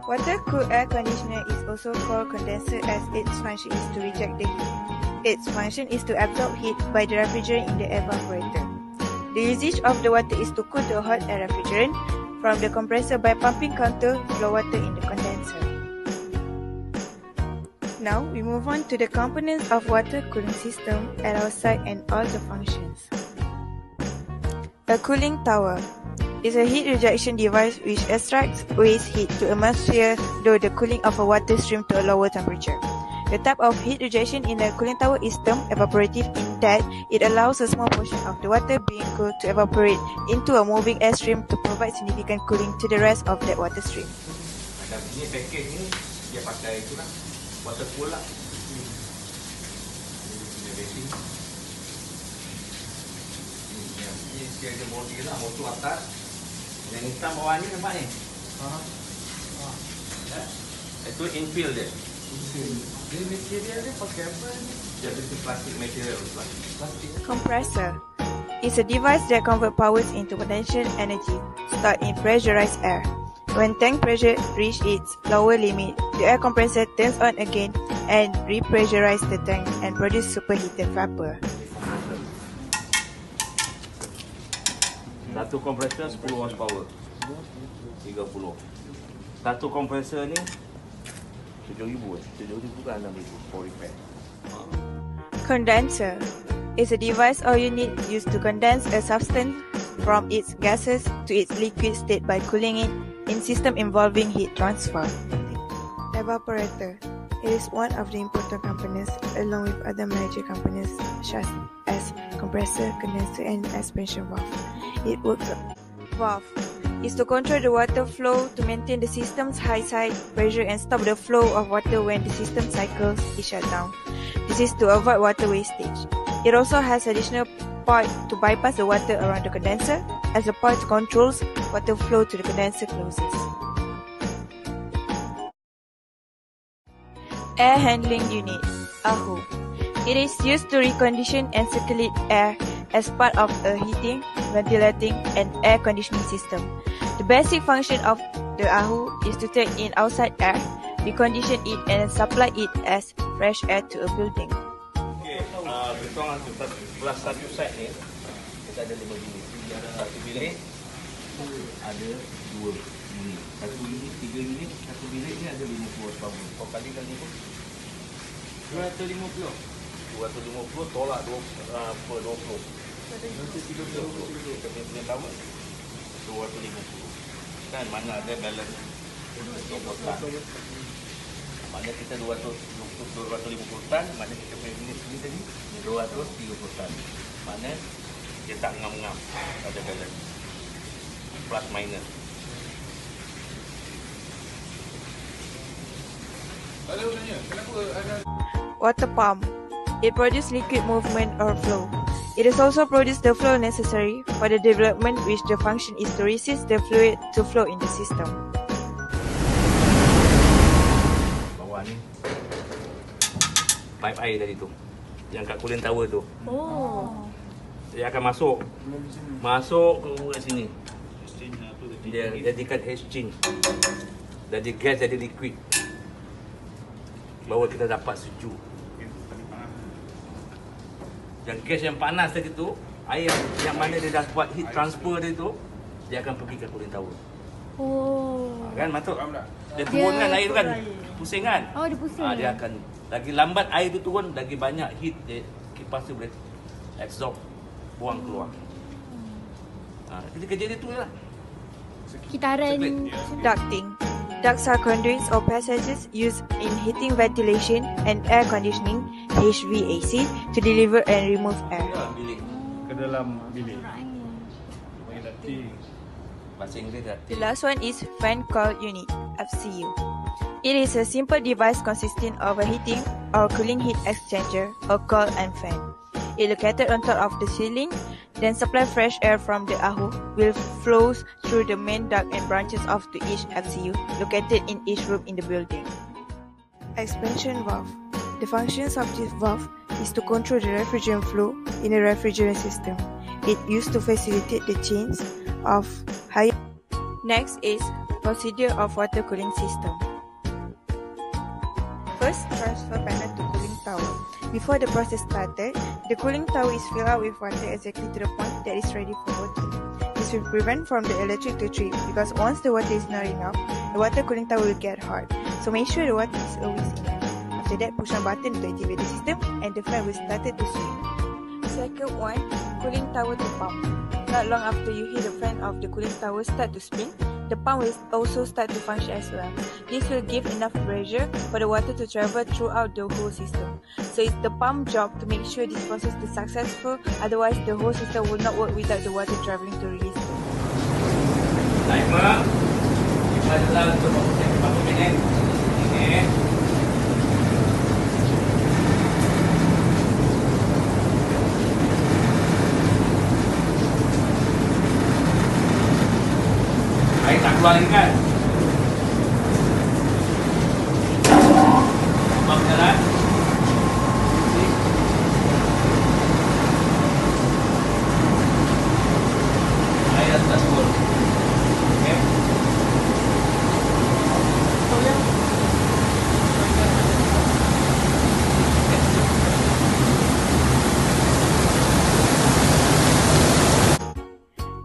Water-cooled air conditioner is also called condenser as its function is to reject the heat. Its function is to absorb heat by the refrigerant in the evaporator. The usage of the water is to cool the hot air refrigerant from the compressor by pumping counter flow water in the condenser. Now we move on to the components of water cooling system at our site and all the functions. A cooling tower is a heat rejection device which extracts waste heat to atmosphere through the cooling of a water stream to a lower temperature. The type of heat rejection in a cooling tower is termed evaporative in that it allows a small portion of the water being cooled to evaporate into a moving air stream to provide significant cooling to the rest of that water stream. Ada ni package ni dia pakai itu lah, water cool lah. Ini basin. Ini dia ada body lah, motor atas. Yang hitam bawah ni nampak ni. Itu infill dia. Ini material dia pakai apa ni? Dia itu plastic material. Compressor is a device that converts powers into potential energy stored in pressurized air. When tank pressure reaches its lower limit, the air compressor turns on again and repressurizes the tank and produces superheated vapor. Satu kompresor 10 horsepower. 30. Satu kompresor ni 7,000 kan 6,000 for repair. Condenser is a device or unit used to condense a substance from its gases to its liquid state by cooling it in system involving heat transfer. Evaporator. It is one of the important components along with other major components such as compressor, condenser and expansion valve. It works. Valve is to control the water flow to maintain the system's high side pressure and stop the flow of water when the system cycles is shut down. This is to avoid water wastage. It also has additional part to bypass the water around the condenser as the part controls water flow to the condenser closes. Air handling unit, AHU. It is used to recondition and circulate air as part of a heating, ventilating, and air conditioning system. The basic function of the AHU is to take in outside air, recondition it, and supply it as fresh air to a building. Okay, kita kelas satu set ni kita ada 5 bilik. Ada satu bilik, ada 2 unit. Satu unit 3 unit, satu bilik ni ada 50 horsepower. Kau kalikan 250. 250 tolak 20. Nanti 30. Kita punya tower 250. Kan mana ada balance 20 tan. Mana kita 250 tan, mana kita punya unit sini tadi 230 tan. Mana dia tak ngam-ngam, ada balance. Plus minus. Kalau tanya, kenapa ada Water pump. It produces liquid movement or flow. It is also produce the flow necessary for the development which the function is to resist the fluid to flow in the system. Bawah ni pipe air tadi tu yang kat cooling tower tu. Dia akan masuk ke sini. Dia jadikan exchange. Jadi gas jadi liquid. Bahawa kita dapat sejuk. Dan gas yang panas tadi tu, air yang mana dia dah buat heat transfer dia tu, dia akan pergi ke cooling tower. Kan masuk? Dia turun kan air tu kan? Pusing kan? Oh, dia pusing. Dia akan lagi lambat air tu turun, lagi banyak heat dia kipas tu boleh absorb, buang keluar. Jadi kerja dia tu je lah. Kitaran. Ducting. Ducts are conduits or passages used in heating, ventilation, and air conditioning (HVAC) to deliver and remove air. Bilik. ke dalam bilik? Bagi ducting. Bahasa Inggeris ducting. The last one is fan coil unit (FCU). It is a simple device consisting of a heating or cooling heat exchanger or coil and fan. It located on top of the ceiling, then supply fresh air from the AHU will flows through the main duct and branches off to each FCU located in each room in the building. Expansion valve. The functions of this valve is to control the refrigerant flow in the refrigerant system. It used to facilitate the change of higher. Next is procedure of water cooling system. First, transfer panel to cooling tower. Before the process started, the cooling tower is filled out with water exactly to the point that is ready for working. This will prevent from the electric to trip because once the water is not enough, the water cooling tower will get hot. So make sure the water is always enough. After that, push on button to activate the system and the fan will start to swing. Second one, cooling tower to pump. Not long after you hear the fan of the cooling tower start to spin, the pump will also start to function as well. This will give enough pressure for the water to travel throughout the whole system. So it's the pump job to make sure this process is successful, otherwise the whole system will not work without the water traveling to release it. Timer. Kita adalah untuk mempercayai 40 minit. Ini. Air tak keluar lagi kan? Bang jalan. Air dah tak full. Okey.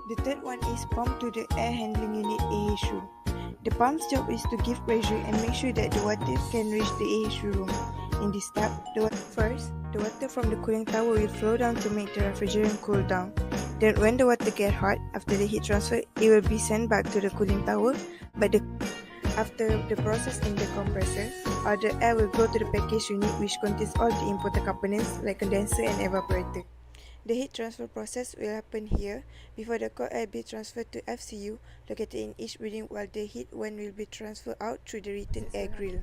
The third one is pump to the air handling unit AHU. The pump's job is to give pressure and make sure that the water can reach the AHU room. In this step, the water from the cooling tower will flow down to make the refrigerant cool down. Then when the water gets hot, after the heat transfer, it will be sent back to the cooling tower, but after the process in the compressor, or the air will go to the package unit which contains all the imported components like condenser and evaporator. The heat transfer process will happen here before the cold air be transferred to FCU located in each building, while the heat one will be transferred out through the return air grill.